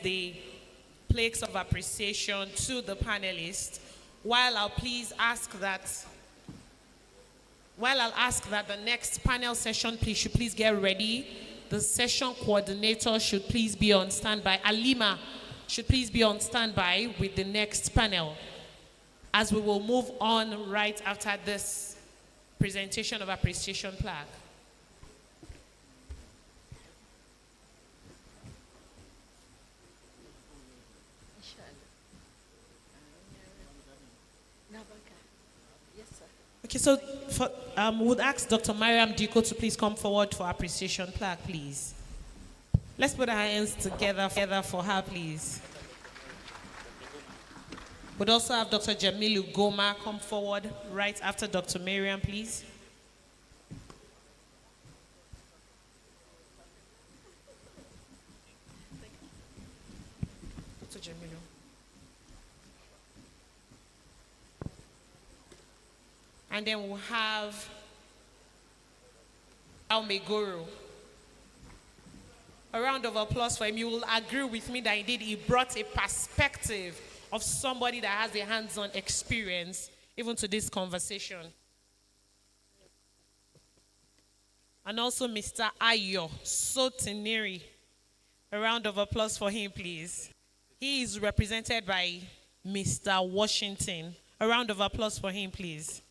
the plaques of appreciation to the panelists, while I'll ask that the next panel session should please get ready. The session coordinator should please be on standby. Alima should please be on standby with the next panel, as we will move on right after this presentation of appreciation plaque. Okay, so would ask Dr. Mariam Diko to please come forward for appreciation plaque, please. Let's put our hands together for her, please. Would also have Dr. Jamilu Goma come forward right after Dr. Mariam, please. Dr. Jamilu. And then we'll have Almegoro. A round of applause for him. You will agree with me that indeed he brought a perspective of somebody that has a hands-on experience even to this conversation. And also Mr. Ayo Sotiniri. A round of applause for him, please. He is represented by Mr. Washington. A round of applause for him, please.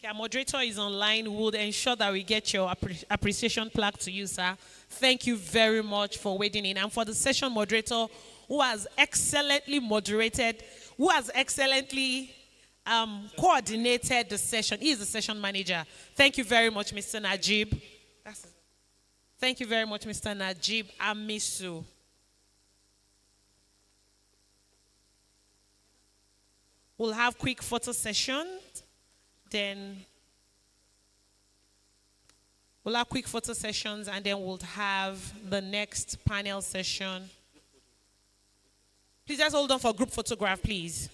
Okay, our moderator is online. We will ensure that we get your appreciation plaque to you, sir. Thank you very much for wading in. And for the session moderator who has excellently moderated, who has excellently coordinated the session. He is the session manager. Thank you very much, Mr. Najib. Thank you very much, Mr. Najib Amisu. We'll have quick photo session. Then we'll have quick photo sessions, and then we'll have the next panel session. Please just hold on for group photograph, please.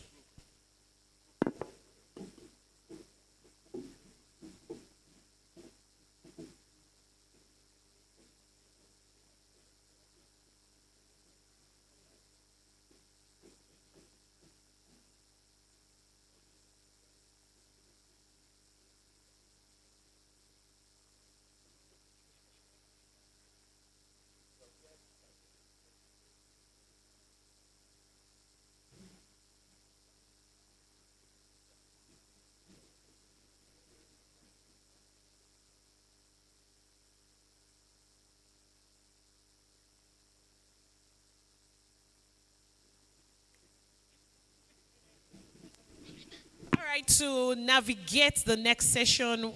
To navigate the next session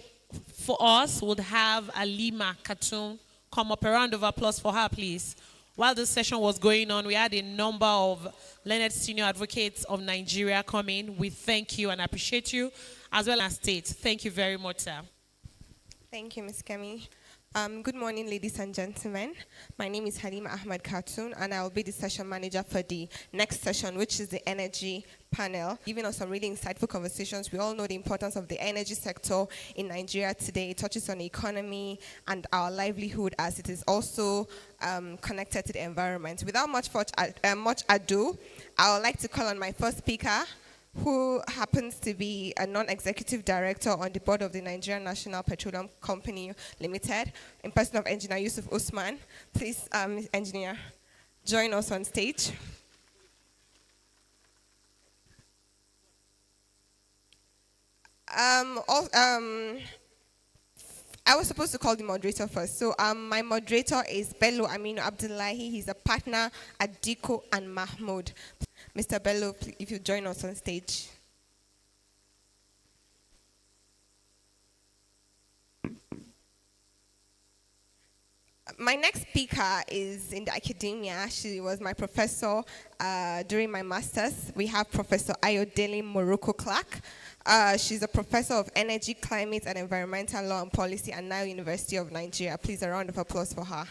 for us, would have Alima Khatun come up. A round of applause for her, please. While this session was going on, we had a number of learned senior advocates of Nigeria come in. We thank you and appreciate you, as well as state. Thank you very much, sir. Thank you, Ms. Kemi. Good morning, ladies and gentlemen. My name is Halima Ahmad Khatun, and I will be the session manager for the next session, which is the energy panel, giving us some really insightful conversations. We all know the importance of the energy sector in Nigeria today. It touches on the economy and our livelihood, as it is also connected to the environment. Without much ado, I would like to call on my first speaker, who happens to be a non-executive director on the board of the Nigerian National Petroleum Company Limited, in person of Engineer Yusuf Usman. Please, Engineer, join us on stage. I was supposed to call the moderator first. So my moderator is Bello Aminu Abdullahi. He's a partner at Diko and Mahmoud. Mr. Bello, please, if you join us on stage. My next speaker is in the academia. She was my professor during my master's. We have Professor Ayodele Morocco Clark. She's a professor of energy, climate, and environmental law and policy at Nile University of Nigeria. Please, a round of applause for her.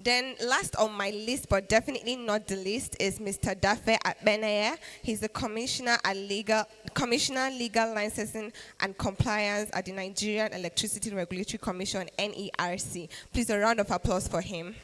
Then last on my list, but definitely not the least, is Mr. Dafe Benaya. He's the Commissioner Legal Licensing and Compliance at the Nigerian Electricity Regulatory Commission, NERC. Please a round of applause for him.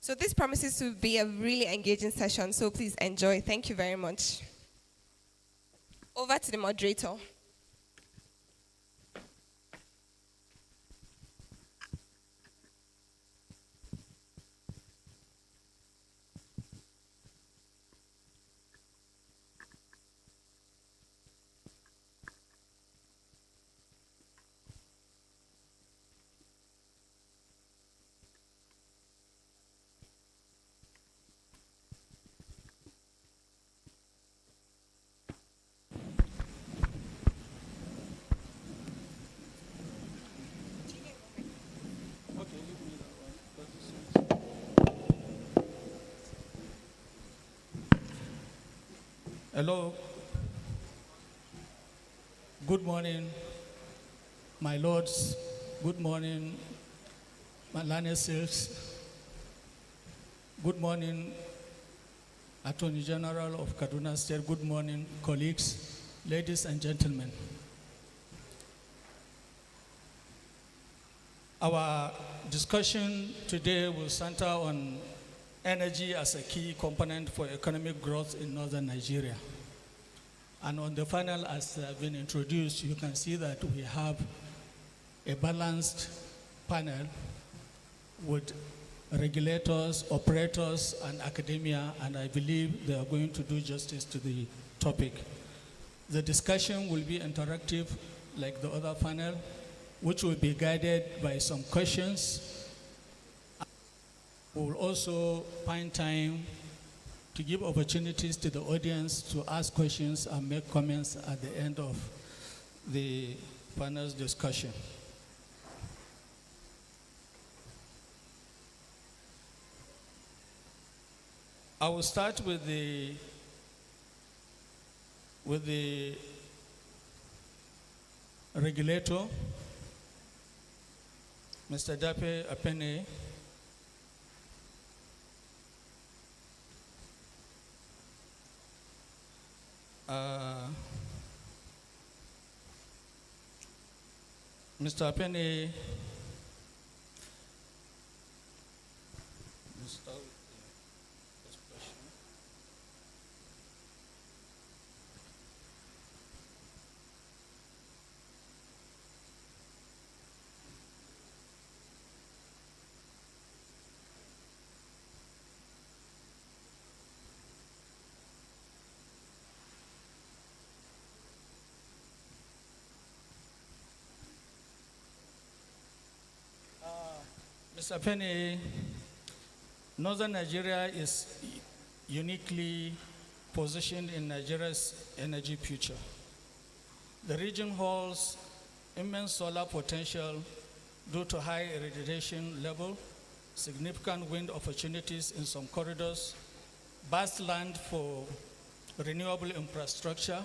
So this promises to be a really engaging session, so please enjoy. Thank you very much. Over to the moderator. Hello. Good morning, my lords. Good morning, my learned selves. Good morning, Attorney General of Kaduna State. Good morning, colleagues, ladies and gentlemen. Our discussion today will center on energy as a key component for economic growth in northern Nigeria. And on the panel, as been introduced, you can see that we have a balanced panel with regulators, operators, and academia, and I believe they are going to do justice to the topic. The discussion will be interactive like the other panel, which will be guided by some questions. We will also find time to give opportunities to the audience to ask questions and make comments at the end of the panel's discussion. I will start with the regulator, Mr. Dape Apene. Mr. Apene, Mr. Penny, Northern Nigeria is uniquely positioned in Nigeria's energy future. The region holds immense solar potential due to high irradiation level, significant wind opportunities in some corridors, vast land for renewable infrastructure,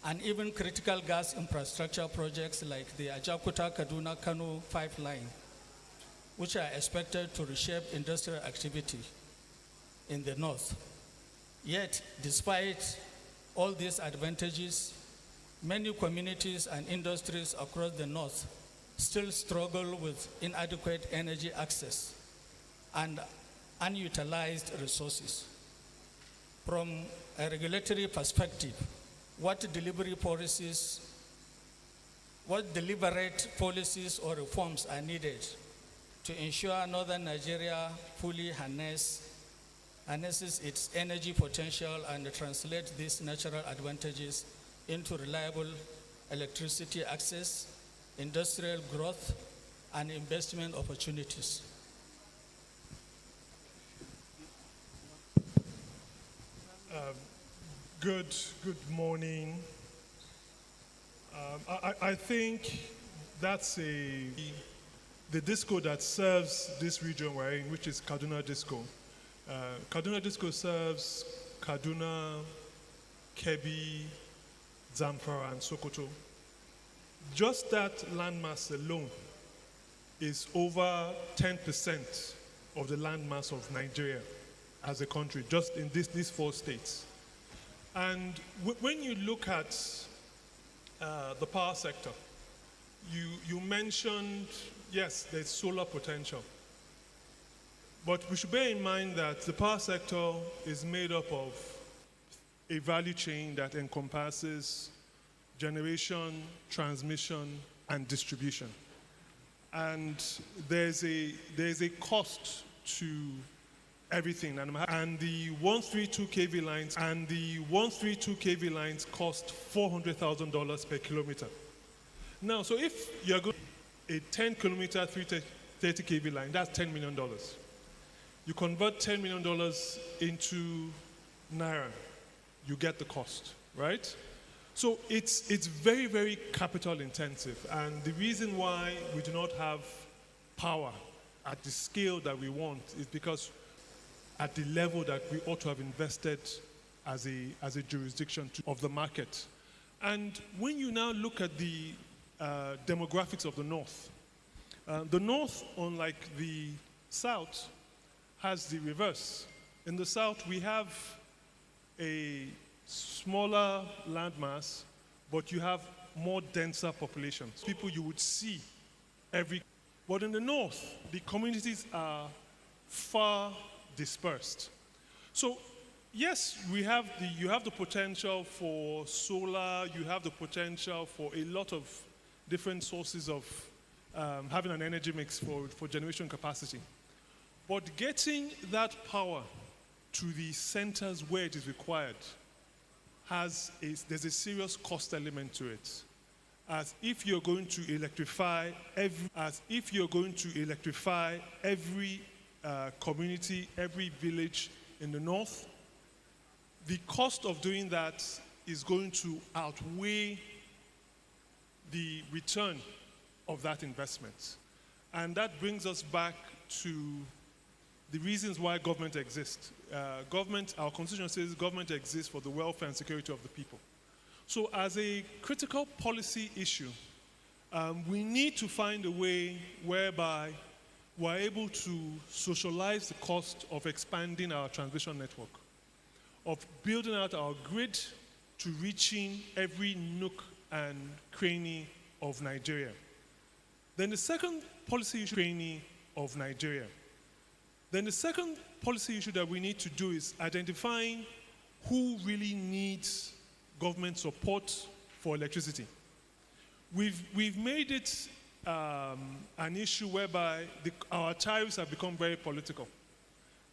and even critical gas infrastructure projects like the Ajakuta-Kaduna-Kano pipeline, which are expected to reshape industrial activity in the north. Yet, despite all these advantages, many communities and industries across the north still struggle with inadequate energy access and unutilized resources. From a regulatory perspective, what deliberate policies or reforms are needed to ensure northern Nigeria fully harnesses its energy potential and translate these natural advantages into reliable electricity access, industrial growth, and investment opportunities? Good morning. I think that's the disco that serves this region we're in, which is Kaduna disco. Kaduna Disco serves Kaduna, Kebbi, Zamfara, and Sokoto. Just that landmass alone is over 10% of the landmass of Nigeria as a country, just in these 4 states. And when you look at the power sector, you mentioned, yes, there's solar potential. But we should bear in mind that the power sector is made up of a value chain that encompasses generation, transmission, and distribution. And there's a cost to everything. And the 132 kV lines cost $400,000 per kilometer. Now, so if you're going a 10 kilometer 330 kV line, that's $10 million. You convert $10 million into Naira, you get the cost, right? So it's very, very capital intensive. And the reason why we do not have power at the scale that we want is because at the level that we ought to have invested as a jurisdiction of the market. And when you now look at the demographics of the North, unlike the South, has the reverse. In the South, we have a smaller landmass, but you have more denser populations. People you would see every. But in the North, the communities are far dispersed. So, yes, you have the potential for solar, you have the potential for a lot of different sources of having an energy mix for generation capacity. But getting that power to the centers where it is required there's a serious cost element to it. As if you're going to electrify every community, every village in the North, the cost of doing that is going to outweigh the return of that investment. And that brings us back to the reasons why government exists. Our constitution says government exists for the welfare and security of the people. So as a critical policy issue, we need to find a way whereby we're able to socialize the cost of expanding our transmission network, of building out our grid to reaching every nook and cranny of Nigeria. Then the second policy issue that we need to do is identifying who really needs government support for electricity. We've made it an issue whereby our tariffs have become very political.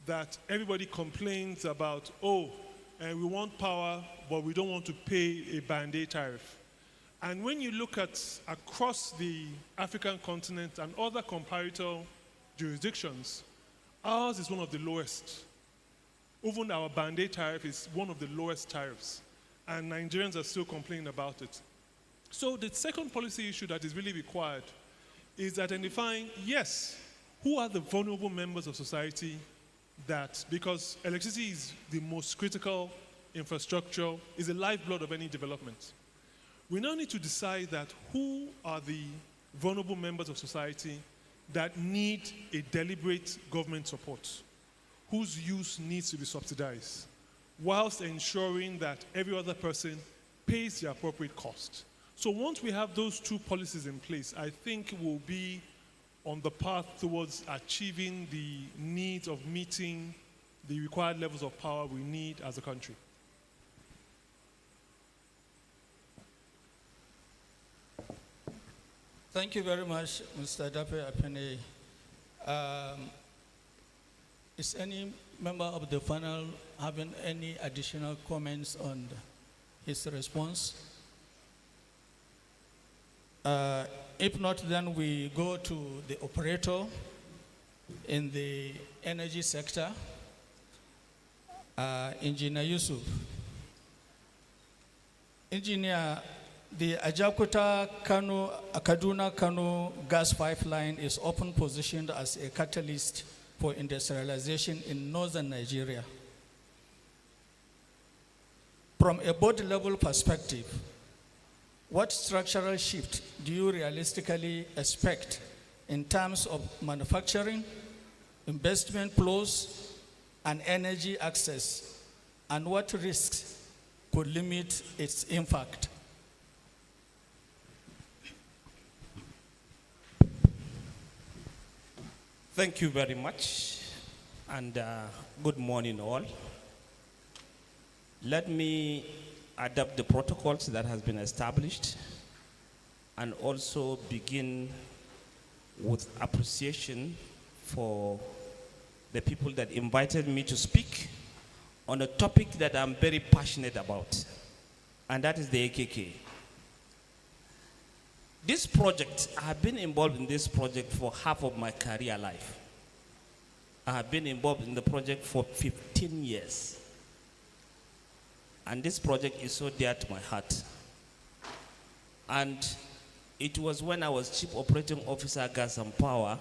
That everybody complains about, we want power, but we don't want to pay a Band-Aid tariff. And when you look at across the African continent and other comparator jurisdictions, ours is one of the lowest. Even our Band-Aid tariff is one of the lowest tariffs. And Nigerians are still complaining about it. So the second policy issue that is really required is identifying, yes, who are the vulnerable members of society because electricity is the most critical infrastructure, is the lifeblood of any development. We now need to decide that who are the vulnerable members of society that need a deliberate government support, whose use needs to be subsidized, whilst ensuring that every other person pays the appropriate cost. So once we have those two policies in place, I think we'll be on the path towards achieving the needs of meeting the required levels of power we need as a country. Thank you very much, Mr. Dape Apene. Is any member of the panel having any additional comments on his response? If not, then we go to the operator in the energy sector, Engineer Yusuf. Engineer, the Kaduna Kano gas pipeline is often positioned as a catalyst for industrialization in northern Nigeria. From a board level perspective, what structural shift do you realistically expect in terms of manufacturing, investment flows, and energy access, and what risks could limit its impact? Thank you very much, and good morning all. Let me adapt the protocols that has been established and also begin with appreciation for the people that invited me to speak on a topic that I'm very passionate about, and that is the AKK. This project, I have been involved in this project for half of my career life. I have been involved in the project for 15 years. And this project is so dear to my heart. And it was when I was Chief Operating Officer, Gas and Power,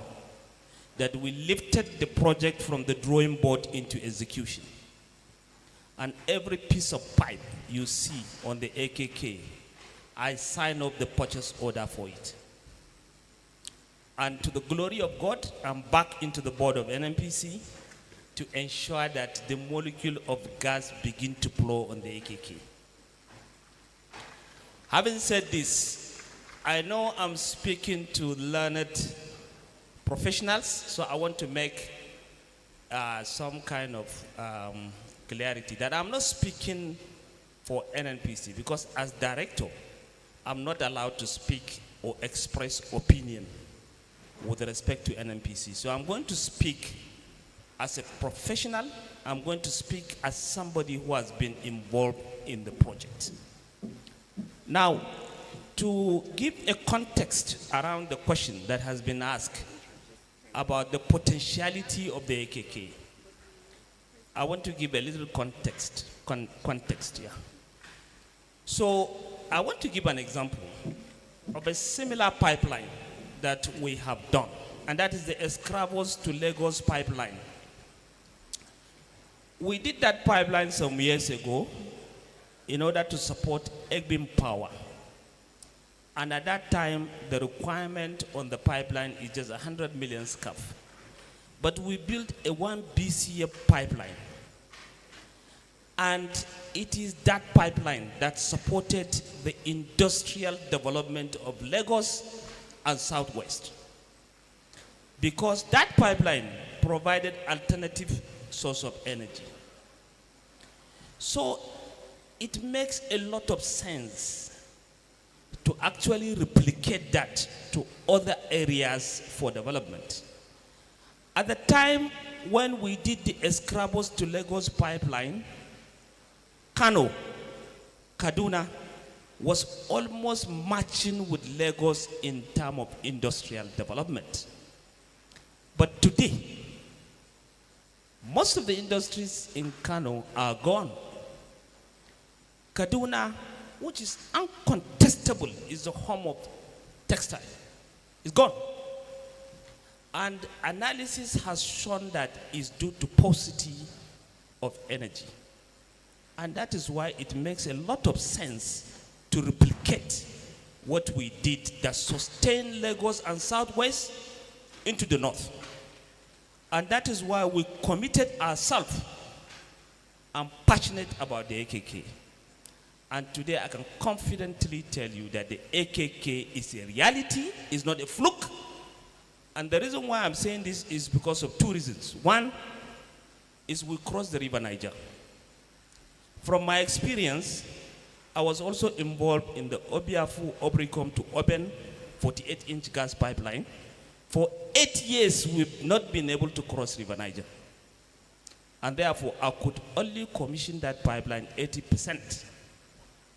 that we lifted the project from the drawing board into execution. And every piece of pipe you see on the AKK, I sign up the purchase order for it. And to the glory of God, I'm back into the board of NNPC to ensure that the molecule of gas begin to flow on the AKK. Having said this, I know I'm speaking to learned professionals, so I want to make some kind of clarity that I'm not speaking for NNPC, because as director, I'm not allowed to speak or express opinion with respect to NNPC. So I'm going to speak as a professional. I'm going to speak as somebody who has been involved in the project. Now, to give a context around the question that has been asked about the potentiality of the AKK, I want to give a little context here. So I want to give an example of a similar pipeline that we have done, and that is the Escravos to Lagos pipeline. We did that pipeline some years ago in order to support Egbin Power. And at that time, the requirement on the pipeline is just 100 million scf. But we built a 1 BCF pipeline. And it is that pipeline that supported the industrial development of Lagos and Southwest. Because that pipeline provided alternative source of energy. So it makes a lot of sense to actually replicate that to other areas for development. At the time when we did the Escravos to Lagos pipeline, Kano, Kaduna, was almost matching with Lagos in terms of industrial development. But today, most of the industries in Kano are gone. Kaduna, which is uncontestable, is the home of textile, is gone. And analysis has shown that it's due to paucity of energy. And that is why it makes a lot of sense to replicate what we did that sustained Lagos and Southwest into the north. And that is why we committed ourselves. I'm passionate about the AKK. And today I can confidently tell you that the AKK is a reality, it's not a fluke. And the reason why I'm saying this is because of two reasons. One is we crossed the river Niger. From my experience, I was also involved in the Obiafu Obricom to Oben 48-inch gas pipeline. For 8 years, we've not been able to cross River Niger. And therefore, I could only commission that pipeline 80%.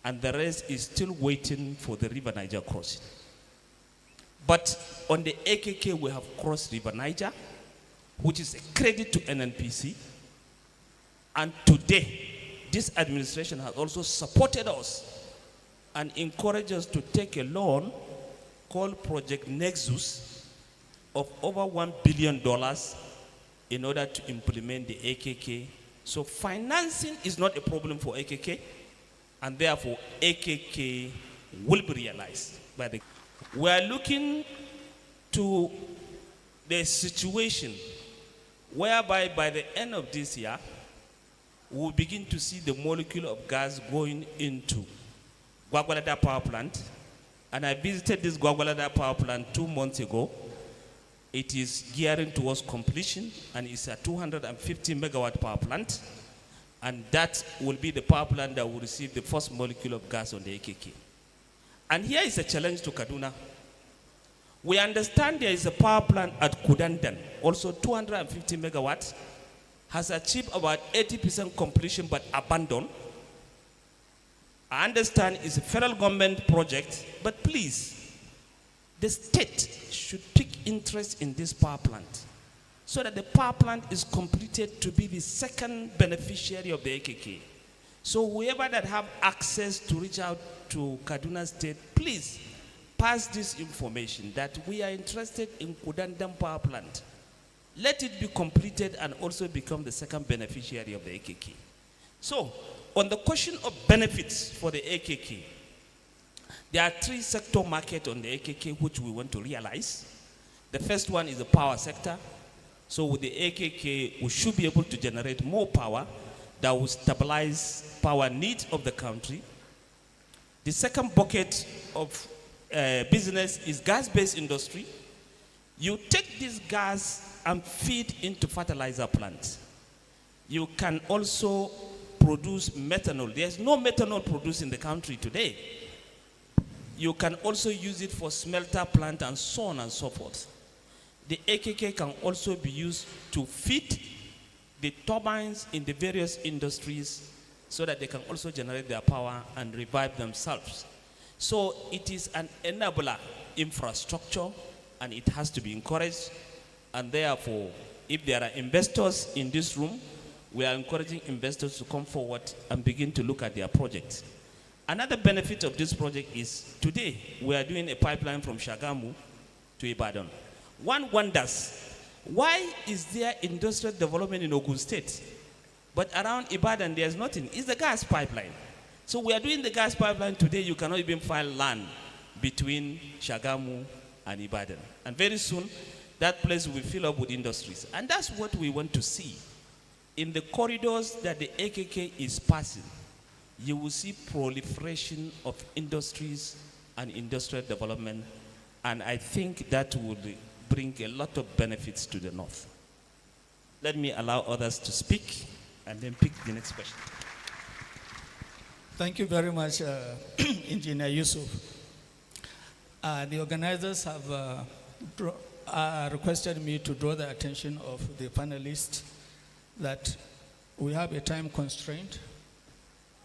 And the rest is still waiting for the River Niger crossing. But on the AKK, we have crossed River Niger, which is a credit to NNPC. And today, this administration has also supported us and encouraged us to take a loan called Project Nexus of over $1 billion in order to implement the AKK. So financing is not a problem for AKK, and therefore AKK will be realized by the. We are looking to the situation whereby by the end of this year, we will begin to see the molecule of gas going into Gwagwalada power plant. And I visited this Gwagwalada power plant 2 months ago. It is gearing towards completion, and it's a 250 megawatt power plant. And that will be the power plant that will receive the first molecule of gas on the AKK. And here is a challenge to Kaduna. We understand there is a power plant at Kudandan, also 250 megawatts, has achieved about 80% completion but abandoned. I understand it's a federal government project, but please, the state should take interest in this power plant so that the power plant is completed to be the second beneficiary of the AKK. So whoever that have access to reach out to Kaduna State, please pass this information that we are interested in Kudandam power plant. Let it be completed and also become the second beneficiary of the AKK. So, on the question of benefits for the AKK, there are 3 sector markets on the AKK which we want to realize. The first one is the power sector. So with the AKK, we should be able to generate more power that will stabilize power needs of the country. The second bucket of business is gas-based industry. You take this gas and feed into fertilizer plants. You can also produce methanol. There's no methanol produced in the country today. You can also use it for smelter plant and so on and so forth. The AKK can also be used to feed the turbines in the various industries so that they can also generate their power and revive themselves. So it is an enabler infrastructure, and it has to be encouraged. And therefore, if there are investors in this room, we are encouraging investors to come forward and begin to look at their projects. Another benefit of this project is today we are doing a pipeline from Shagamu to Ibadan. One wonders, why is there industrial development in Ogun State, but around Ibadan there's nothing? It's the gas pipeline. So we are doing the gas pipeline today. You cannot even find land between Shagamu and Ibadan. And very soon, that place will fill up with industries. And that's what we want to see. In the corridors that the AKK is passing, you will see proliferation of industries and industrial development. And I think that will bring a lot of benefits to the North. Let me allow others to speak and then pick the next question. Thank you very much, Engineer Yusuf. The organizers have requested me to draw the attention of the panelists that we have a time constraint,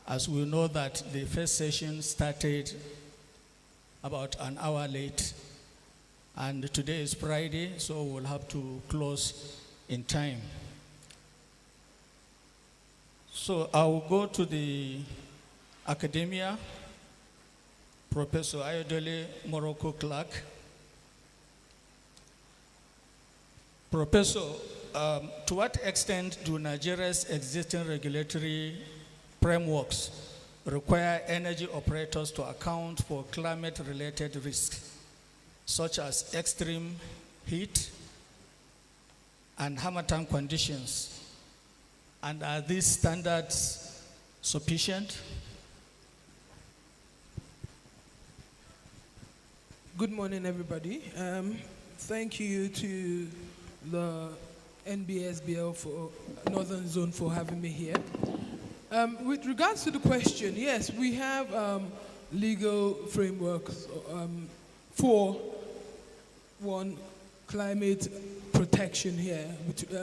as we know that the first session started about an hour late, and today is Friday, so we'll have to close in time. So I will go to the academia, Professor Ayodele Morocco Clark. Professor, to what extent do Nigeria's existing regulatory frameworks require energy operators to account for climate-related risks, such as extreme heat and harmattan conditions? And are these standards sufficient? Good morning, everybody. Thank you to the NBA-SBL for Northern Zone for having me here. With regards to the question, yes, we have legal frameworks for one, climate protection here.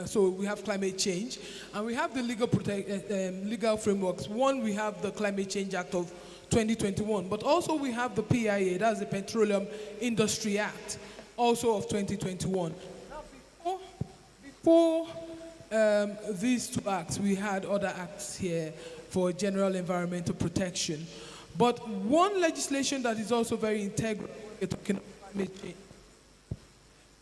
So we have climate change, and we have the legal frameworks. One, we have the Climate Change Act of 2021, but also we have the PIA, that's the Petroleum Industry Act, also of 2021. Now, before these two acts, we had other acts here for general environmental protection. But one legislation that is also very integral when we're talking about climate change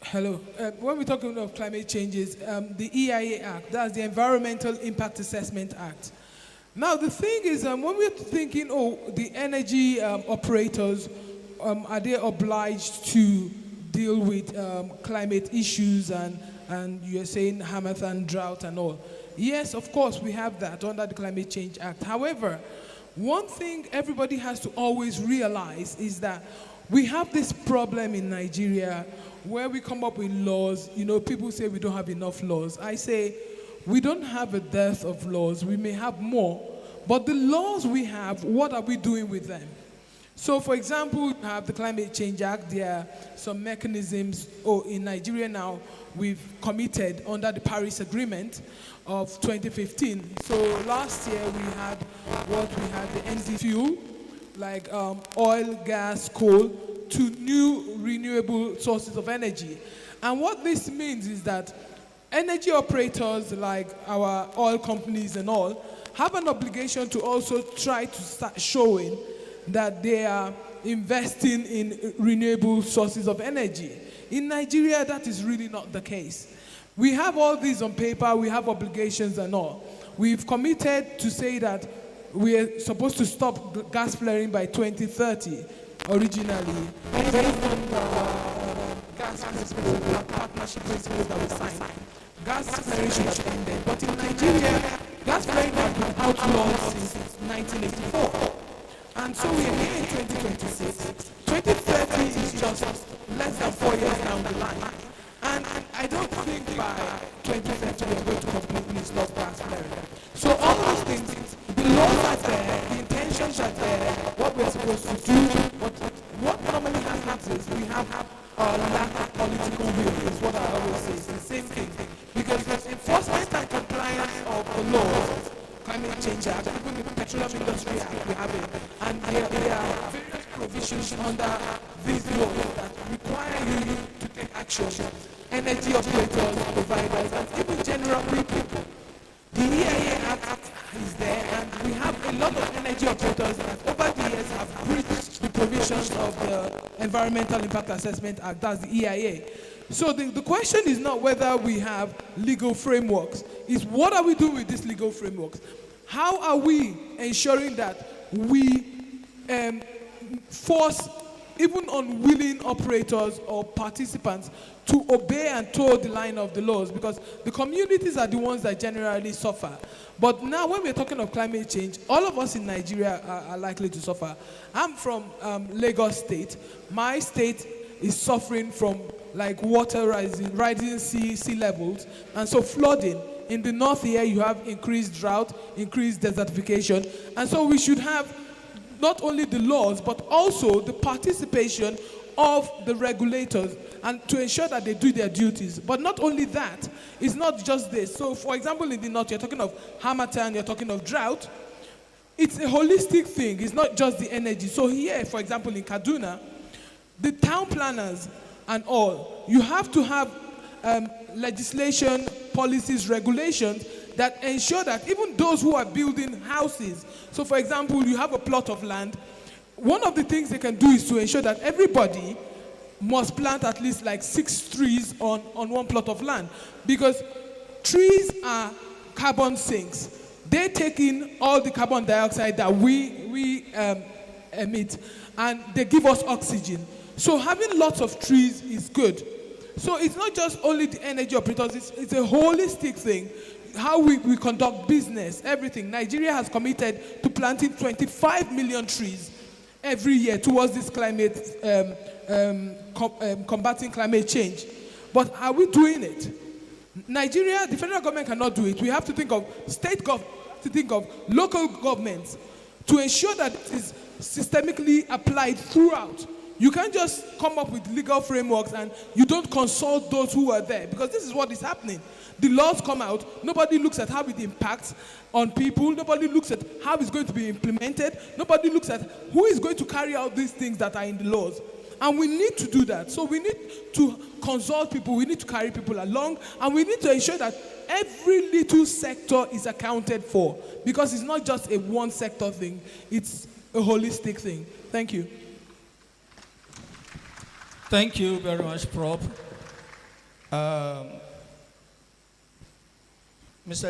Hello. When we're talking of climate changes, the EIA Act, that's the Environmental Impact Assessment Act. Now, the thing is, when we're thinking, oh, the energy operators, are they obliged to deal with climate issues and you're saying Hamilton drought and all? Yes, of course, we have that under the Climate Change Act. However, one thing everybody has to always realize is that we have this problem in Nigeria where we come up with laws. You know, people say we don't have enough laws. I say we don't have a dearth of laws. We may have more, but the laws we have, what are we doing with them? So, for example, we have the Climate Change Act. There are some mechanisms. In Nigeria now, we've committed under the Paris Agreement of 2015. So last year we had the NZ fuel, like oil, gas, coal, to new renewable sources of energy. And what this means is that energy operators like our oil companies and all have an obligation to also try to start showing that they are investing in renewable sources of energy. In Nigeria, that is really not the case. We have all these on paper, we have obligations and all. We've committed to say that we're supposed to stop gas flaring by 2030, originally. Based on the gas principles, partnership principles that we signed, gas flaring should have ended. But in Nigeria, gas flaring has been outlawed since 1984. And so we are here in 2026. 2030 is just less than 4 years down the line. And I don't think by 2030 we are going to completely stop gas flaring. So all those things, the laws are there, the intentions are there, what we're supposed to do, what normally happens is we have a lack of political will, is what I always say. It's the same thing. Because enforcement and compliance of the laws, Climate Change Act, even the Petroleum Industry Act, we have it. And there are various provisions under these laws that require you to take action. Energy operators, providers, and even general people. The EIA Act is there, and we have a lot of energy operators that over the years have breached the provisions of the Environmental Impact Assessment Act, that's the EIA. So the question is not whether we have legal frameworks, it's what are we doing with these legal frameworks? How are we ensuring that we force even unwilling operators or participants to obey and toe the line of the laws? Because the communities are the ones that generally suffer. But now when we're talking of climate change, all of us in Nigeria are likely to suffer. I'm from Lagos State. My state is suffering from like water rising sea levels, and so flooding. In the north here, you have increased drought, increased desertification, and so we should have not only the laws, but also the participation of the regulators and to ensure that they do their duties. But not only that, it's not just this. So for example, in the north, you're talking of Hamilton, you're talking of drought. It's a holistic thing. It's not just the energy. So here, for example, in Kaduna, the town planners and all, you have to have legislation, policies, regulations that ensure that even those who are building houses, so for example, you have a plot of land, one of the things they can do is to ensure that everybody must plant at least like 6 trees on one plot of land, because trees are carbon sinks. They take in all the carbon dioxide that we emit, and they give us oxygen. So having lots of trees is good. So it's not just only the energy operators, it's a holistic thing. How we conduct business, everything. Nigeria has committed to planting 25 million trees every year towards this climate, combating climate change. But are we doing it? Nigeria, the federal government cannot do it. We have to think of state government, to think of local governments to ensure that it is systemically applied throughout. You can't just come up with legal frameworks and you don't consult those who are there, because this is what is happening. The laws come out, nobody looks at how it impacts on people, nobody looks at how it's going to be implemented, nobody looks at who is going to carry out these things that are in the laws. And we need to do that. So we need to consult people, we need to carry people along, and we need to ensure that every little sector is accounted for, because it's not just a one sector thing, it's a holistic thing. Thank you. Thank you very much, Prof. Mr.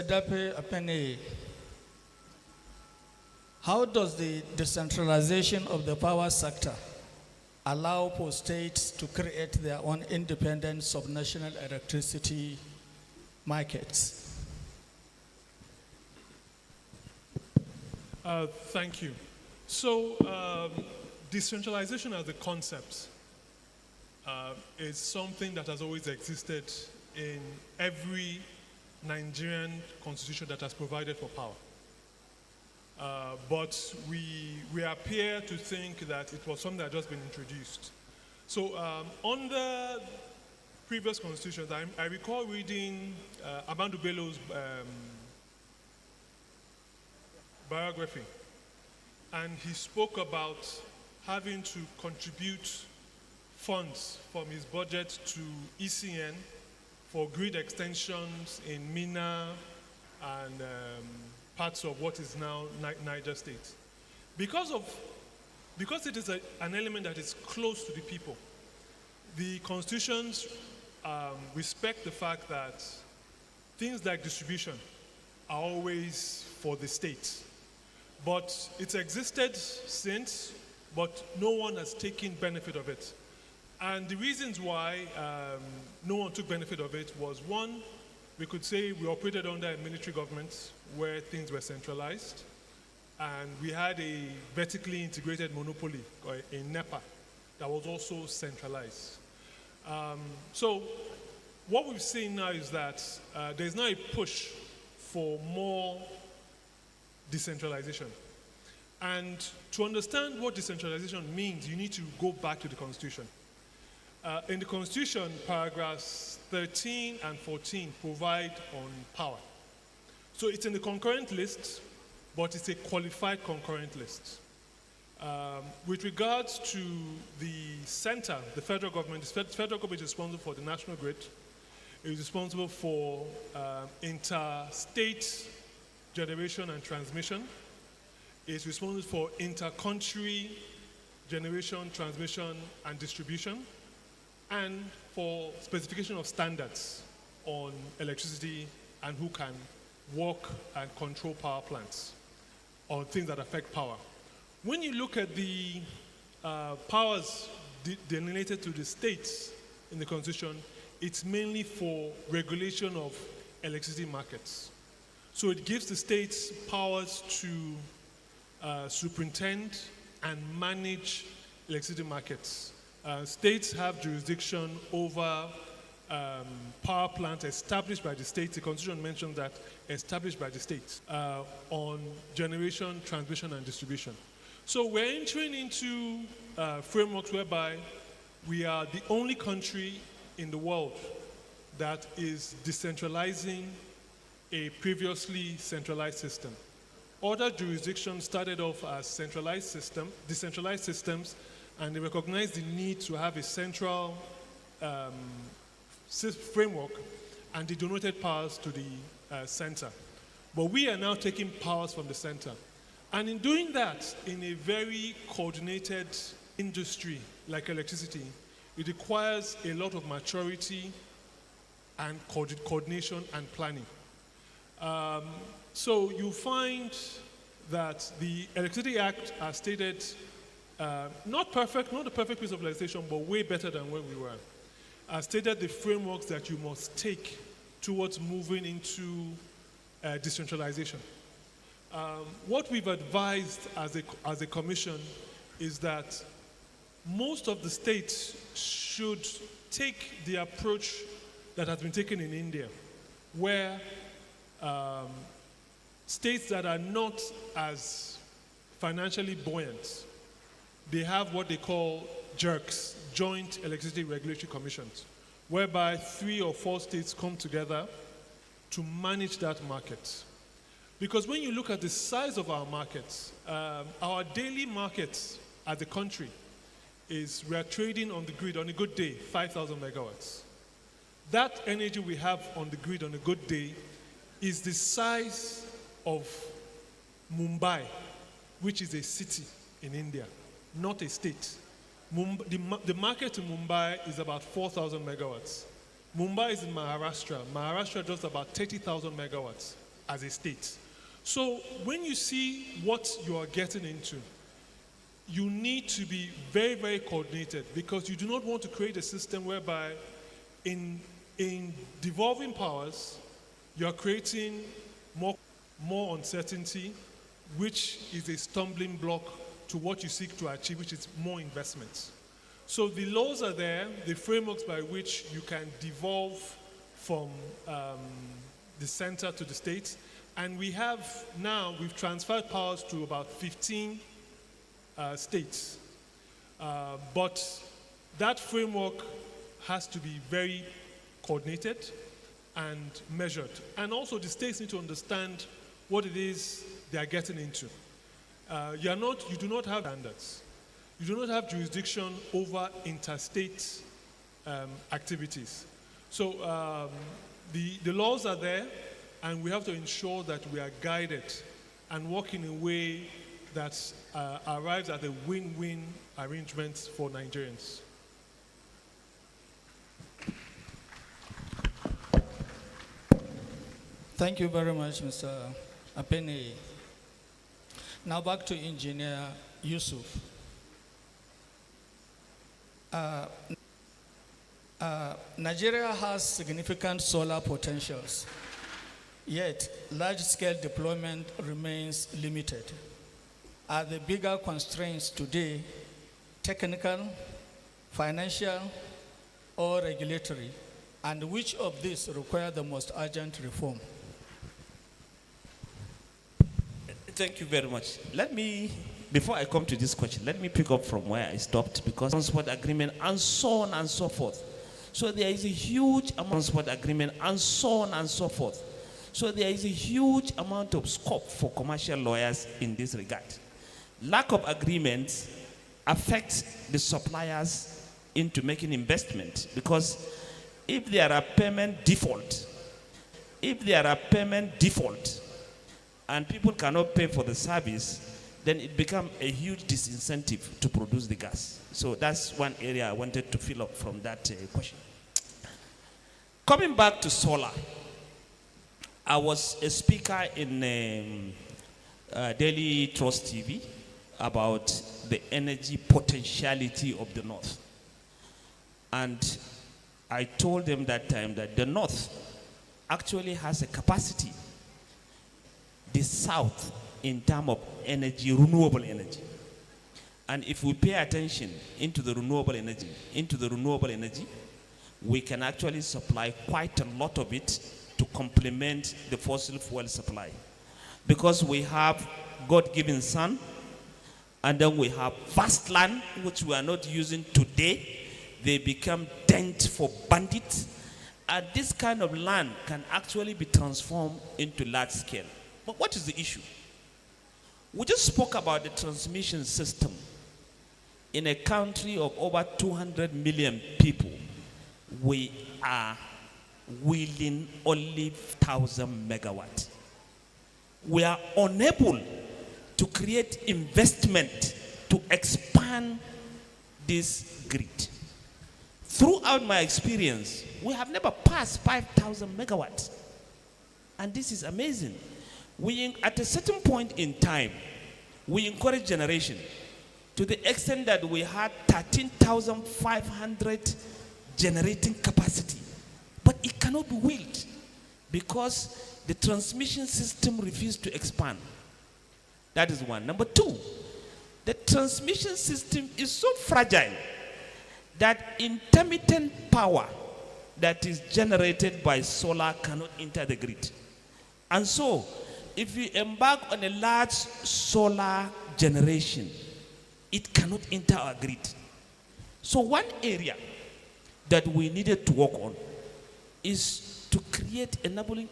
Dape Apene, how does the decentralization of the power sector allow for states to create their own independent subnational electricity markets? Thank you. So, decentralization as a concept is something that has always existed in every Nigerian constitution that has provided for power. But we appear to think that it was something that had just been introduced. So under previous constitutions, I recall reading Amandu Bello's biography, and he spoke about having to contribute funds from his budget to ECN for grid extensions in Mina and parts of what is now Niger State. Because it is an element that is close to the people, the constitutions respect the fact that things like distribution are always for the state. But it's existed since, but no one has taken benefit of it. And the reasons why no one took benefit of it was, one, we could say we operated under a military government where things were centralized, and we had a vertically integrated monopoly in NEPA that was also centralized. So what we've seen now is that there's now a push for more decentralization. And to understand what decentralization means, you need to go back to the Constitution. In the Constitution, paragraphs 13 and 14 provide on power. So it's in the concurrent list, but it's a qualified concurrent list. With regards to the center, the federal government, the federal government is responsible for the national grid. It is responsible for interstate generation and transmission. It's responsible for inter-country generation, transmission, and distribution, and for specification of standards on electricity and who can work and control power plants or things that affect power. When you look at the powers delineated to the states in the Constitution, it's mainly for regulation of electricity markets. So it gives the states powers to superintend and manage electricity markets. States have jurisdiction over power plants established by the states. The Constitution mentions that established by the states on generation, transmission, and distribution. So we're entering into frameworks whereby we are the only country in the world that is decentralizing a previously centralized system. Other jurisdictions started off as decentralized systems, and they recognized the need to have a central framework, and they donated powers to the center. But we are now taking powers from the center. And in doing that, in a very coordinated industry like electricity, it requires a lot of maturity and coordination and planning. So you find that the Electricity Act has stated, not the perfect piece of legislation, but way better than where we were, has stated the frameworks that you must take towards moving into decentralization. What we've advised as a commission is that most of the states should take the approach that has been taken in India, where states that are not as financially buoyant, they have what they call JERCs, Joint Electricity Regulatory Commissions, whereby 3 or 4 states come together to manage that market. Because when you look at the size of our markets, our daily markets as a country is we are trading on the grid on a good day, 5,000 megawatts. That energy we have on the grid on a good day is the size of Mumbai, which is a city in India, not a state. The market in Mumbai is about 4,000 megawatts. Mumbai is in Maharashtra. Maharashtra does about 30,000 megawatts as a state. So when you see what you are getting into, you need to be very, very coordinated, because you do not want to create a system whereby in devolving powers, you are creating more uncertainty, which is a stumbling block to what you seek to achieve, which is more investments. So the laws are there, the frameworks by which you can devolve from the center to the states. And we've transferred powers to about 15 states. But that framework has to be very coordinated and measured. And also the states need to understand what it is they are getting into. You do not have standards. You do not have jurisdiction over interstate activities. So the laws are there, and we have to ensure that we are guided and work in a way that arrives at a win-win arrangement for Nigerians. Thank you very much, Mr. Apene. Now back to Engineer Yusuf. Nigeria has significant solar potentials, yet large-scale deployment remains limited. Are the bigger constraints today technical, financial, or regulatory? And which of these require the most urgent reform? Thank you very much. Before I come to this question, let me pick up from where I stopped, because transport agreement and so on and so forth. So there is a huge amount of transport agreement and so on and so forth. So there is a huge amount of scope for commercial lawyers in this regard. Lack of agreements affects the suppliers into making investment, because if there are payment default, and people cannot pay for the service, then it becomes a huge disincentive to produce the gas. So that's one area I wanted to fill up from that question. Coming back to solar, I was a speaker in Daily Trust TV about the energy potentiality of the North. And I told them that time that the North actually has a capacity, the South, in terms of energy, renewable energy. And if we pay attention into the renewable energy, we can actually supply quite a lot of it to complement the fossil fuel supply. Because we have God-given sun, and then we have vast land, which we are not using today. They become dent for bandits. And this kind of land can actually be transformed into large scale. But what is the issue? We just spoke about the transmission system. In a country of over 200 million people, we are wheeling only 1,000 megawatts. We are unable to create investment to expand this grid. Throughout my experience, we have never passed 5,000 megawatts. And this is amazing. At a certain point in time, we encourage generation to the extent that we had 13,500 generating capacity. But it cannot be wheeled because the transmission system refused to expand. That is one. Number two, the transmission system is so fragile that intermittent power that is generated by solar cannot enter the grid. And so, if you embark on a large solar generation, it cannot enter our grid. So one area that we needed to work on is to create enabling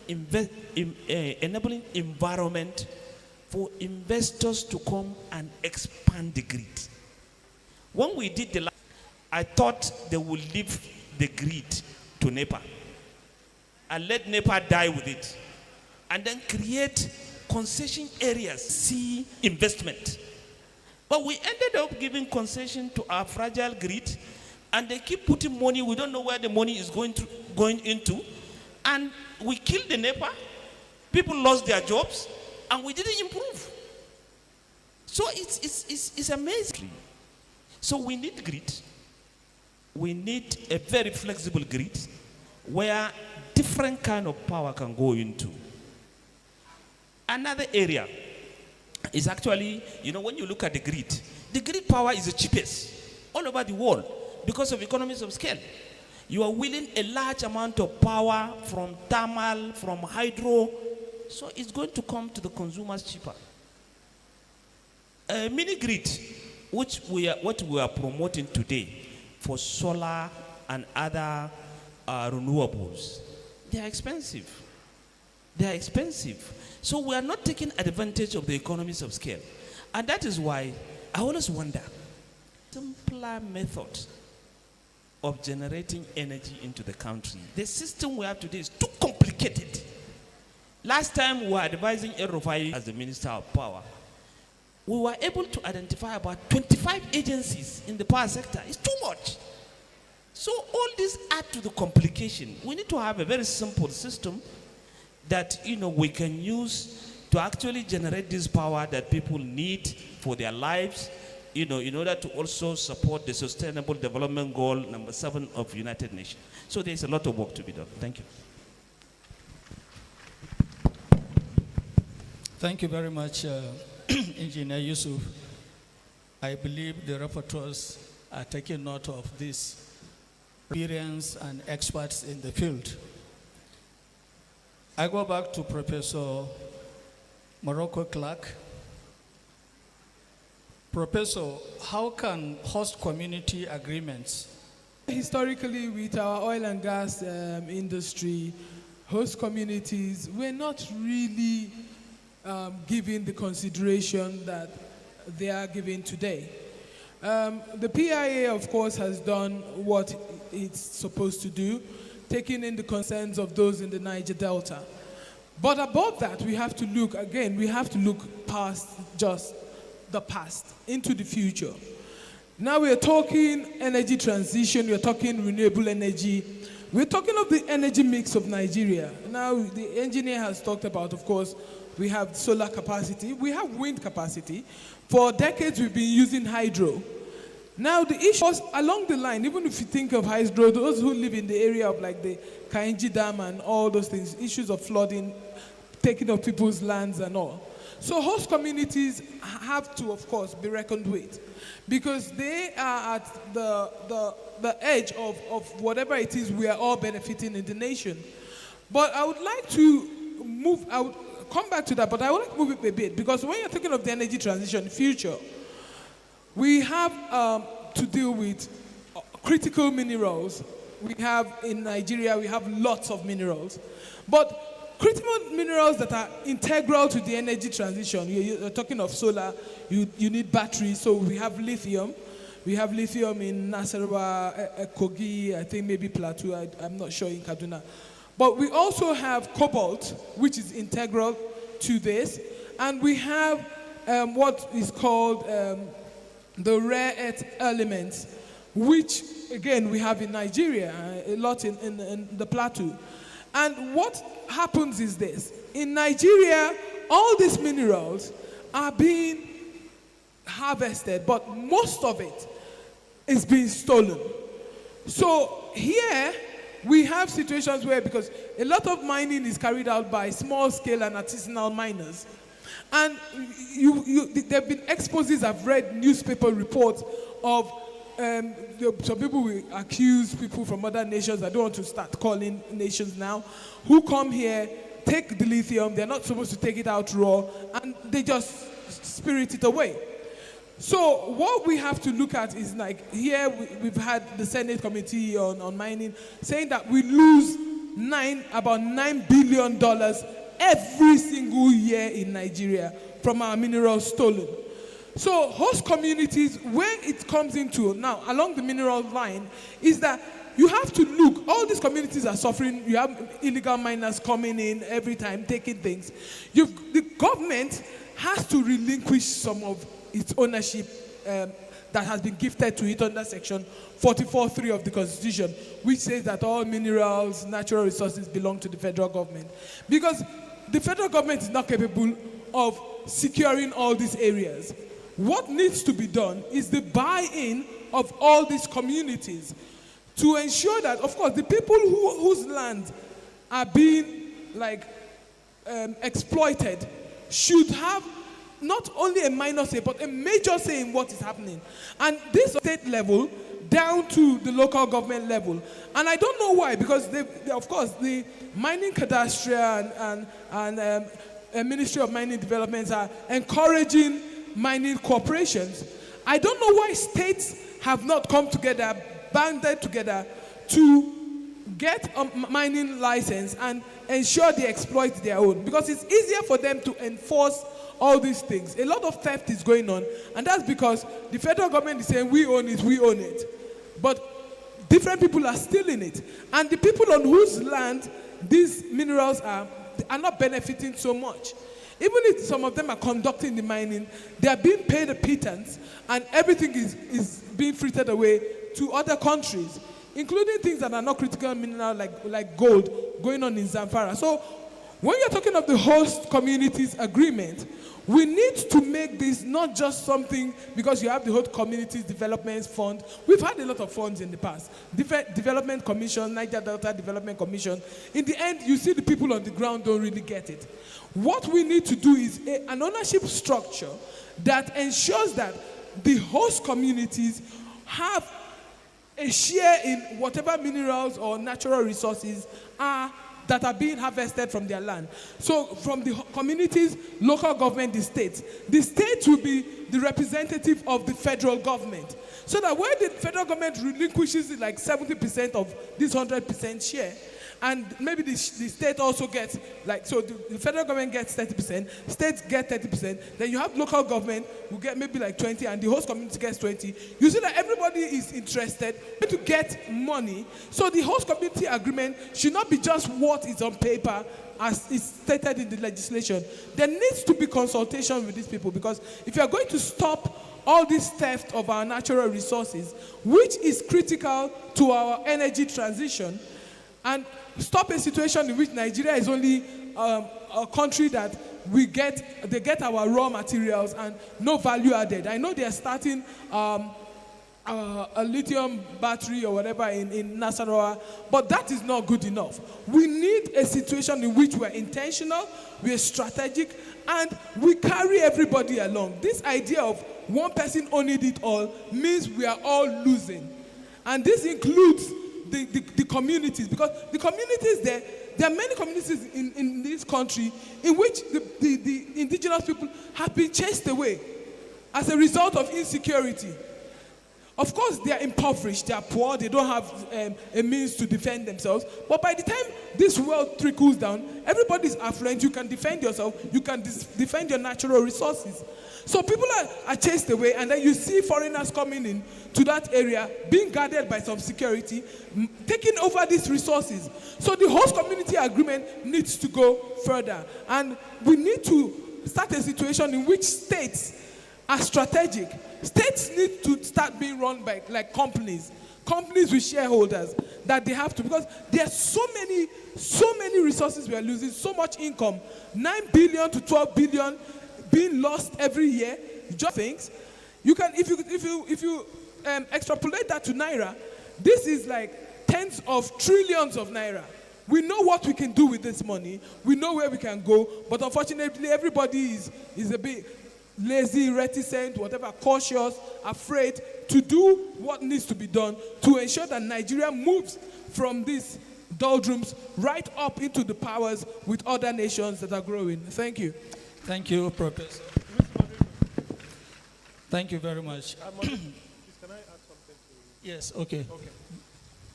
environment for investors to come and expand the grid. When we did the last, I thought they would leave the grid to NEPA and let NEPA die with it, and then create concession areas, see investment. But we ended up giving concession to our fragile grid, And they keep putting money, we don't know where the money is going into. And we killed the NEPA, people lost their jobs, and we didn't improve. So it's amazing. So we need grid. We need a very flexible grid where different kind of power can go into. Another area is actually, when you look at the grid power is the cheapest all over the world because of economies of scale. You are willing a large amount of power from thermal, from hydro, so it's going to come to the consumers cheaper. A mini grid, what we are promoting today for solar and other renewables, they are expensive. They are expensive. So we are not taking advantage of the economies of scale. And that is why I always wonder, simpler method of generating energy into the country. The system we have today is too complicated. Last time we were advising El-Rufai as the Minister of Power, we were able to identify about 25 agencies in the power sector. It's too much. So all this add to the complication. We need to have a very simple system that we can use to actually generate this power that people need for their lives, in order to also support the Sustainable Development Goal number 7 of United Nations. So there's a lot of work to be done. Thank you. Thank you very much, Engineer Yusuf. I believe the rapporteurs are taking note of this experience and experts in the field. I go back to Professor Morocco Clark. Professor, how can host community agreements? Historically, with our oil and gas industry, host communities were not really given the consideration that they are given today. The PIA, of course, has done what it's supposed to do, taking in the concerns of those in the Niger Delta. But above that, we have to look past just the past, into the future. Now we are talking energy transition, we are talking renewable energy, we're talking of the energy mix of Nigeria. Now the engineer has talked about, of course, we have solar capacity, we have wind capacity. For decades we've been using hydro. Now the issues along the line, even if you think of hydro, those who live in the area of like the Kainji Dam and all those things, issues of flooding, taking of people's lands and all. So host communities have to, of course, be reckoned with because they are at the edge of whatever it is we are all benefiting in the nation. But I would like to I would come back to that, but I would like to move it a bit because when you're thinking of the energy transition future, we have to deal with critical minerals. We have in Nigeria, we have lots of minerals. But critical minerals that are integral to the energy transition, you're talking of solar, you need batteries, so we have lithium. We have lithium in Nasarawa, Kogi, I think maybe Plateau, I'm not sure in Kaduna. But we also have cobalt, which is integral to this. And we have what is called the rare earth elements, which, again, we have in Nigeria, a lot in the Plateau. And what happens is this. In Nigeria, all these minerals are being harvested, but most of it is being stolen. So here, we have situations where, because a lot of mining is carried out by small-scale and artisanal miners, and there have been exposes, I've read newspaper reports of some people will accuse people from other nations, I don't want to start calling nations now, who come here, take the lithium, they're not supposed to take it out raw, and they just spirit it away. So what we have to look at is like, here we've had the Senate Committee on Mining saying that we lose about $9 billion every single year in Nigeria from our minerals stolen. So host communities, where it comes into now along the mineral line, is that you have to look, all these communities are suffering, you have illegal miners coming in every time, taking things. The government has to relinquish some of its ownership that has been gifted to it under Section 44(3) of the Constitution, which says that all minerals, natural resources belong to the federal government. Because the federal government is not capable of securing all these areas. What needs to be done is the buy-in of all these communities to ensure that, of course, the people whose land are being exploited should have not only a minor say, but a major say in what is happening. And this state level down to the local government level. And I don't know why, because of course, the mining cadastre and Ministry of Mining Developments are encouraging mining corporations. I don't know why states have not come together, banded together to get a mining license and ensure they exploit their own. Because it's easier for them to enforce all these things. A lot of theft is going on, and that's because the federal government is saying, we own it, we own it. But different people are stealing it. And the people on whose land these minerals are not benefiting so much. Even if some of them are conducting the mining, they are being paid a pittance, and everything is being frittered away to other countries, including things that are not critical mineral like gold going on in Zamfara. So when you're talking of the host communities agreement, we need to make this not just something because you have the host communities development fund. We've had a lot of funds in the past. Development Commission, Niger Delta Development Commission. In the end, you see the people on the ground don't really get it. What we need to do is an ownership structure that ensures that the host communities have a share in whatever minerals or natural resources that are being harvested from their land. So from the communities, local government, the states will be the representative of the federal government. So that when the federal government relinquishes it like 70% of this 100% share, and maybe the state also gets, so the federal government gets 30%, states get 30%, then you have local government who get maybe like 20, and the host community gets 20. You see that everybody is interested to get money. So the host community agreement should not be just what is on paper as is stated in the legislation. There needs to be consultation with these people, because if you are going to stop all this theft of our natural resources, which is critical to our energy transition, and stop a situation in which Nigeria is only a country that they get our raw materials and no value added. I know they are starting a lithium battery or whatever in Nasarawa, but that is not good enough. We need a situation in which we're intentional, we're strategic, and we carry everybody along. This idea of one person owning it all means we are all losing. And this includes the communities, because the communities there are many communities in this country in which the indigenous people have been chased away as a result of insecurity. Of course, they are impoverished, they are poor, they don't have a means to defend themselves. But by the time this wealth trickles down, everybody is affluent, you can defend yourself, you can defend your natural resources. So people are chased away, and then you see foreigners coming in to that area, being guarded by some security, taking over these resources. So the host community agreement needs to go further. And we need to start a situation in which states are strategic. States need to start being run by companies with shareholders that they have to, because there are so many resources we are losing, so much income, 9 billion to 12 billion being lost every year. Just things you can, if you extrapolate that to naira, this is like tens of trillions of naira. We know what we can do with this money. We know where we can go, but unfortunately, everybody is a bit lazy, reticent, whatever, cautious, afraid to do what needs to be done to ensure that Nigeria moves from these doldrums right up into the powers with other nations that are growing. Thank you. Thank you, Professor. Thank you very much. Can I add something to Yes, okay.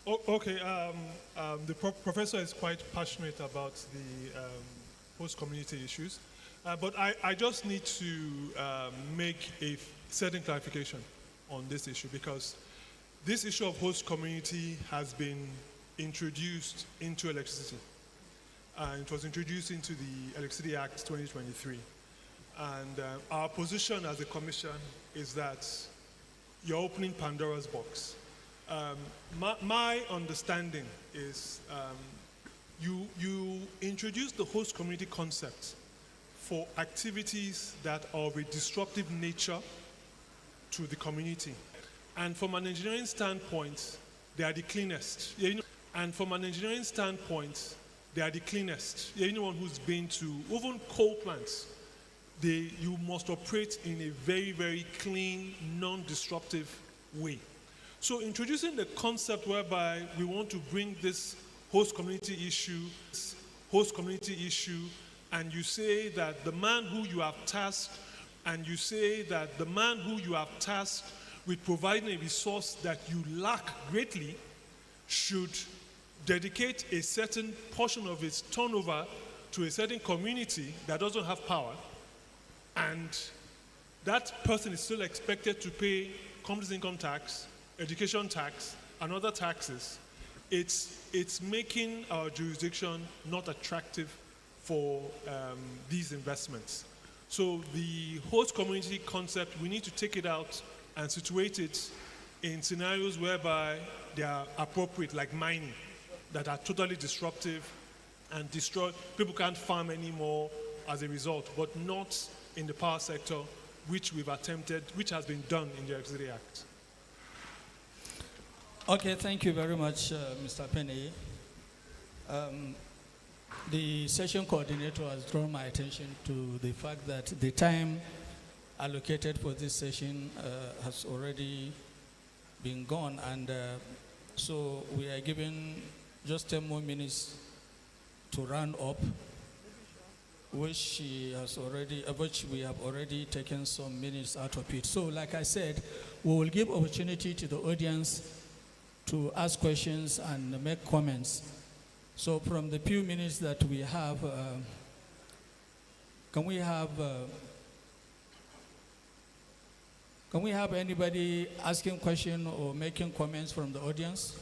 The professor is quite passionate about the post-community issues, but I just need to make a certain clarification on this issue, because this issue of host community has been introduced into electricity. It was introduced into the Electricity Act 2023. And our position as a commission is that you're opening Pandora's box. My understanding is you introduce the host community concept for activities that are of a disruptive nature to the community. And from an engineering standpoint, they are the cleanest. And from an engineering standpoint, they are the cleanest. Anyone who's been to even coal plants, you must operate in a very, very clean, non-disruptive way. So introducing the concept whereby we want to bring this host community issue, and you say that the man who you have tasked, with providing a resource that you lack greatly should dedicate a certain portion of its turnover to a certain community that doesn't have power, and that person is still expected to pay company's income tax, education tax, and other taxes, it's making our jurisdiction not attractive for these investments. So the host community concept, we need to take it out and situate it in scenarios whereby they are appropriate, like mining, that are totally disruptive and destroy. People can't farm anymore as a result, but not in the power sector, which has been done in the Electricity Act. Okay, thank you very much, Mr. Penny. The session coordinator has drawn my attention to the fact that the time allocated for this session has already been gone, and so we are given just 10 more minutes to round up, which we have already taken some minutes out of it. So like I said, we will give opportunity to the audience to ask questions and make comments. So from the few minutes that we have, can we have anybody asking question or making comments from the audience?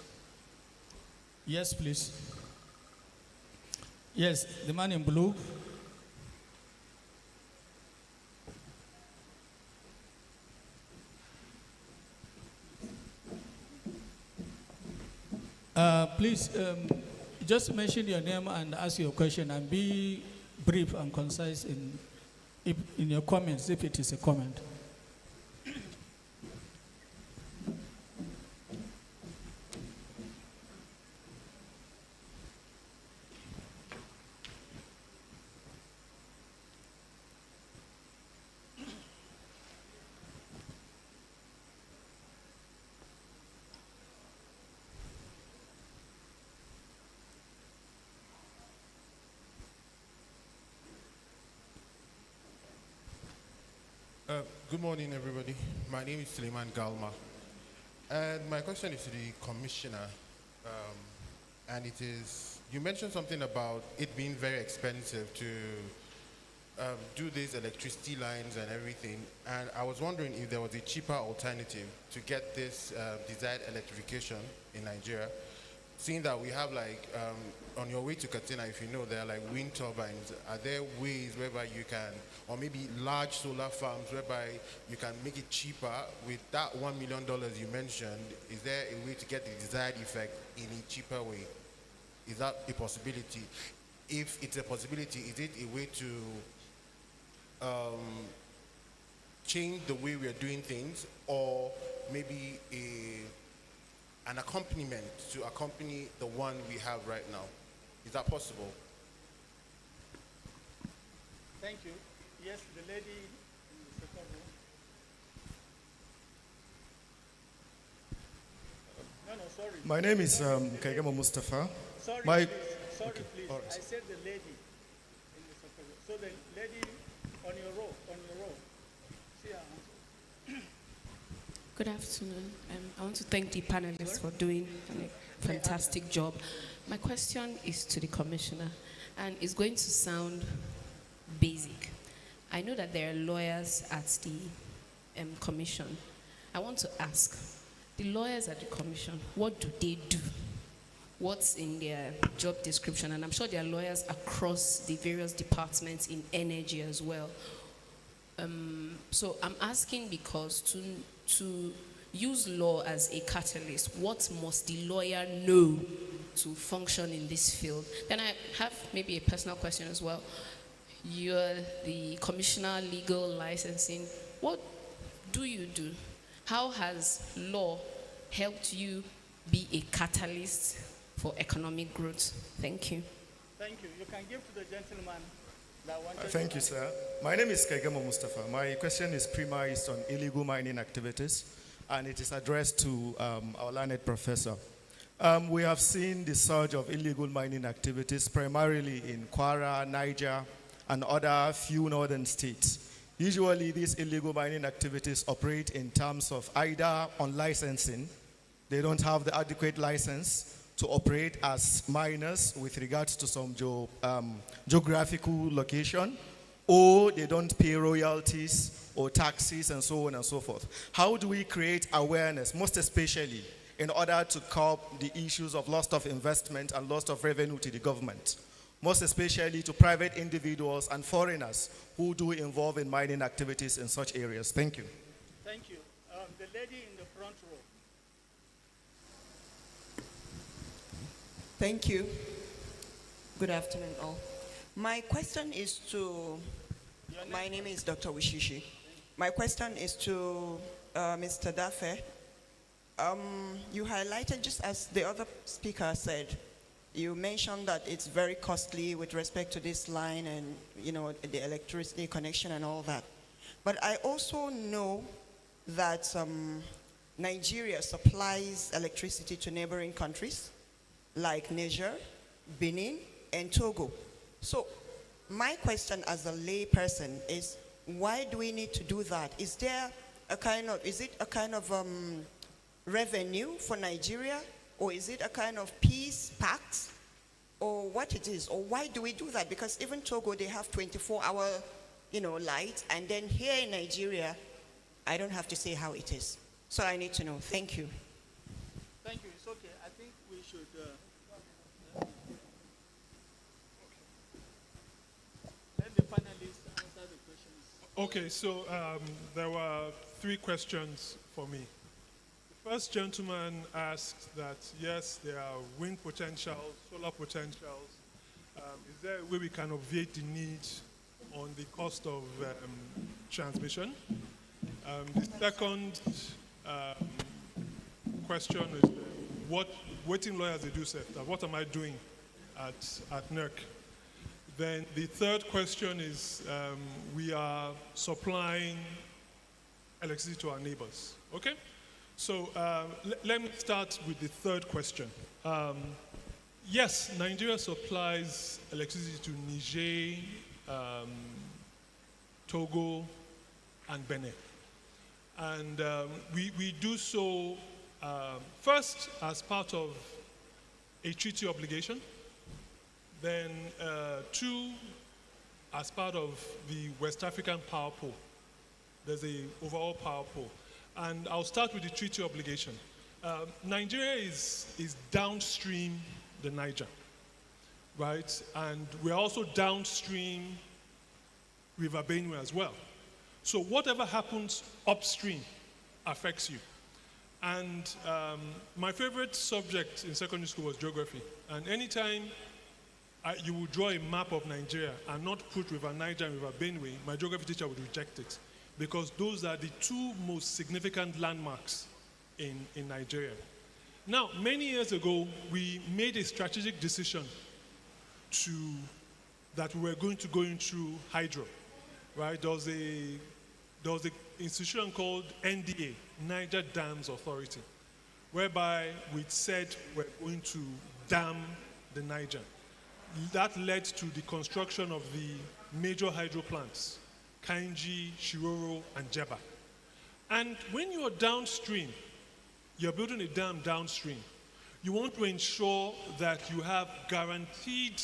Yes, please. Yes, the man in blue. Please, just mention your name and ask your question, and be brief and concise in your comments, if it is a comment. Good morning, everybody. My name is Suleiman Galma, and my question is to the commissioner. And it is, you mentioned something about it being very expensive to do these electricity lines and everything, and I was wondering if there was a cheaper alternative to get this desired electrification in Nigeria, seeing that we have on your way to Katina, if you know, there are wind turbines. Are there ways whereby you can, or maybe large solar farms whereby you can make it cheaper with that $1 million you mentioned? Is there a way to get the desired effect in a cheaper way? Is that a possibility? If it's a possibility, is it a way to change the way we are doing things, or maybe an accompaniment to accompany the one we have right now? Is that possible? Thank you. Yes, the lady in the second row. No, sorry. My name is Kagema Mustafa. Sorry, My, please. Sorry, okay. please. All right. I said the lady in the second row. So the lady on your row, See her answer. Good afternoon. I want to thank the panelists for doing a fantastic job. My question is to the commissioner, and it's going to sound basic. I know that there are lawyers at the commission. I want to ask, the lawyers at the commission, what do they do? What's in their job description? And I'm sure there are lawyers across the various departments in energy as well. So I'm asking because to use law as a catalyst. What must the lawyer know to function in this field? Then I have maybe a personal question as well. You're the commissioner, legal licensing. What do you do? How has law helped you be a catalyst for economic growth? Thank you. Thank you. You can give to the gentleman that wanted Thank you, sir. My name is Kegemo Mustafa. My question is premised on illegal mining activities, and it is addressed to our learned professor. We have seen the surge of illegal mining activities primarily in Kwara, Niger, and other few northern states. Usually, these illegal mining activities operate in terms of either on licensing, they don't have the adequate license to operate as miners with regards to some geographical location, or they don't pay royalties or taxes and so on and so forth. How do we create awareness, most especially in order to curb the issues of loss of investment and loss of revenue to the government, most especially to private individuals and foreigners who do involve in mining activities in such areas? Thank you. Thank you. The lady in the front row. Thank you. Good afternoon, all. My question is to, my name is Dr. Wishishi. My question is to Mr. Dafe. You highlighted, just as the other speaker said, you mentioned that it's very costly with respect to this line and, you know, the electricity connection and all that. But I also know that Nigeria supplies electricity to neighboring countries like Niger, Benin, and Togo. So my question as a lay person is, why do we need to do that? Is there a kind of, is it a kind of revenue for Nigeria, or is it a kind of peace pact, or what it is, or why do we do that? Because even Togo, they have 24-hour, you know, light, and then here in Nigeria, I don't have to say how it is. So I need to know. Thank you. Thank you. It's okay. I think we should. Let the panelists answer the questions. Okay, so there were 3 questions for me. The first gentleman asked that, yes, there are wind potentials, solar potentials. Is there a way we can obviate the need on the cost of transmission? The second question is what waiting lawyers they do say, that what am I doing at NERC? Then the third question is we are supplying electricity to our neighbors. Okay? So let me start with the third question. Yes, Nigeria supplies electricity to Niger, Togo, and Benin. And we do so first as part of a treaty obligation, then 2 as part of the West African power pool. There's an overall power pool. And I'll start with the treaty obligation. Nigeria is downstream the Niger, right? And we're also downstream River Benue as well. So whatever happens upstream affects you. And my favorite subject in secondary school was geography. And anytime you would draw a map of Nigeria and not put River Niger and River Benue, my geography teacher would reject it, because those are the 2 most significant landmarks in Nigeria. Now, many years ago, we made a strategic decision that we were going to go into hydro, right? There was an institution called NDA, Niger Dams Authority, whereby we said we're going to dam the Niger. That led to the construction of the major hydro plants, Kainji, Shiroro, and Jeba. And when you're downstream, you're building a dam downstream, you want to ensure that you have guaranteed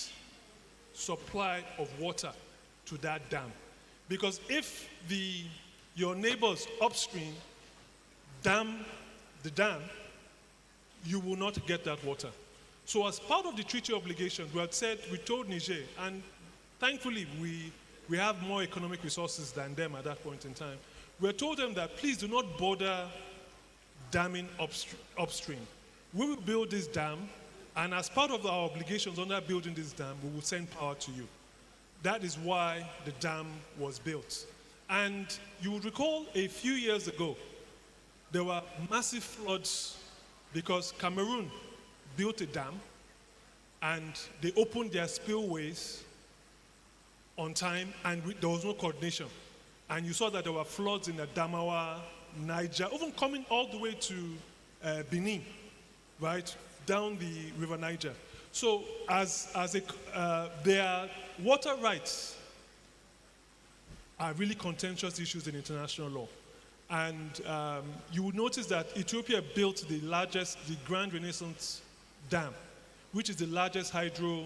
supply of water to that dam. Because if your neighbors upstream dam the dam, you will not get that water. So as part of the treaty obligations, we told Niger, and thankfully we have more economic resources than them at that point in time. We told them that please do not bother damming upstream. We will build this dam, and as part of our obligations under building this dam, we will send power to you. That is why the dam was built. And you would recall a few years ago, there were massive floods because Cameroon built a dam and they opened their spillways on time, and there was no coordination. And you saw that there were floods in the Adamawa, Niger, even coming all the way to Benin, right, down the River Niger. So their water rights are really contentious issues in international law. And you will notice that Ethiopia built the Grand Renaissance Dam, which is the largest hydro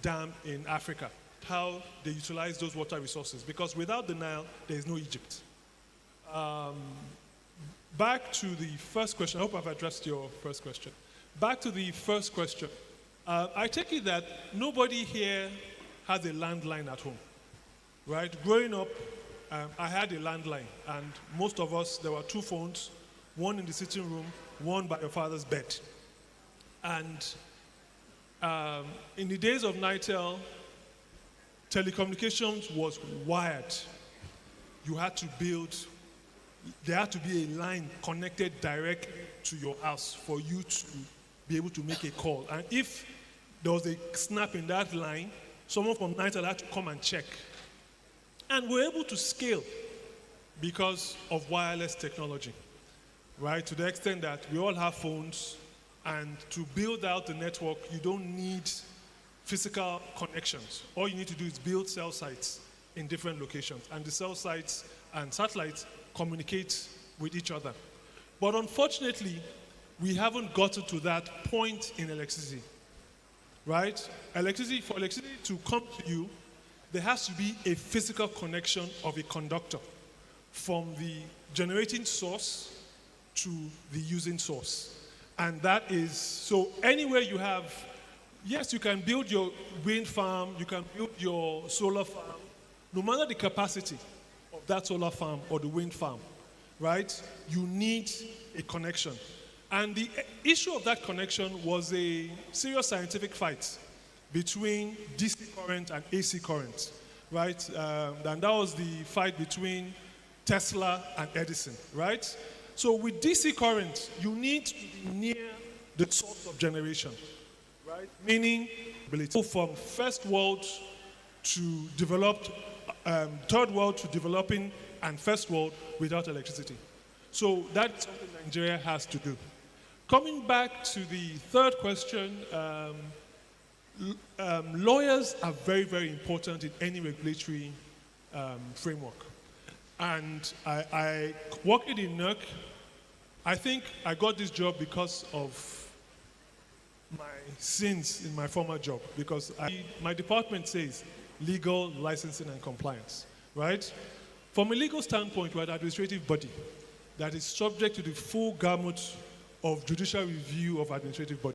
dam in Africa. How they utilize those water resources, because without the Nile, there is no Egypt. Back to the first question. I hope I've addressed your first question. Back to the first question. I take it that nobody here has a landline at home, right? Growing up, I had a landline, and most of us, there were 2 phones, one in the sitting room, one by your father's bed. And in the days of Nitel, telecommunications was wired. You had to build, there had to be a line connected direct to your house for you to be able to make a call. And if there was a snap in that line, someone from Nitel had to come and check. And we're able to scale because of wireless technology, right? To the extent that we all have phones, and to build out the network, you don't need physical connections. All you need to do is build cell sites in different locations, and the cell sites and satellites communicate with each other. But unfortunately, we haven't gotten to that point in electricity, right? For electricity to come to you, there has to be a physical connection of a conductor from the generating source to the using source. And that is, so anywhere you have, yes, you can build your wind farm, you can build your solar farm, no matter the capacity of that solar farm or the wind farm, right? You need a connection. And the issue of that connection was a serious scientific fight between DC current and AC current, right? And that was the fight between Tesla and Edison, right? So with DC current, you need to be near the source of generation, right? Meaning, from first world to developed, third world to developing, and first world without electricity. So that's something Nigeria has to do. Coming back to the third question, lawyers are very, very important in any regulatory framework. And I worked in NERC. I think I got this job because of my sins in my former job, because my department says legal, licensing, and compliance, right? From a legal standpoint, we're an administrative body that is subject to the full gamut of judicial review of administrative bodies.